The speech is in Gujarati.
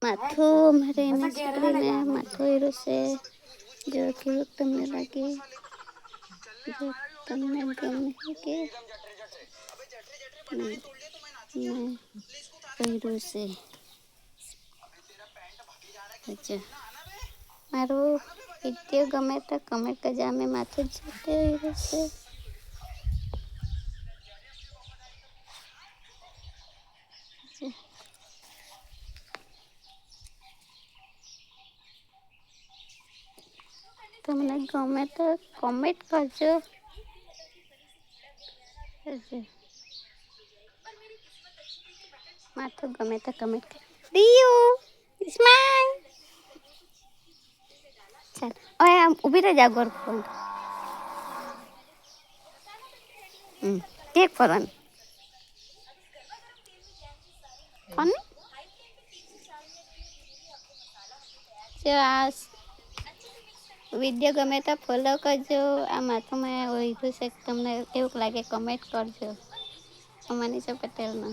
માથું અમારે એને કરીને માથું એરું છે. જો કેવું તમને લાગે, જો તમને ગમે કે નહીં મેં કર્યું છે. અચ્છા મારું વિડીયો ગમે તો કમેન્ટ કરજો. અમે માથું જ રહ્યું છે. તમને ગમે તો કોમેન્ટ કરજો. માથું ગમે તો કમેન્ટ કરજો. દિયું સ્માઈલ. ચાલ હવે આમ ઊભી રહી જા ગોર ફોન. કેક ફરવાનું ફોન જો આ વિડીયો ગમે તો ફોલો કરજો. આ માથું મેં ઓળખ્યું છે તમને એવું લાગે કમેન્ટ કરજો. અમનીષા પટેલનો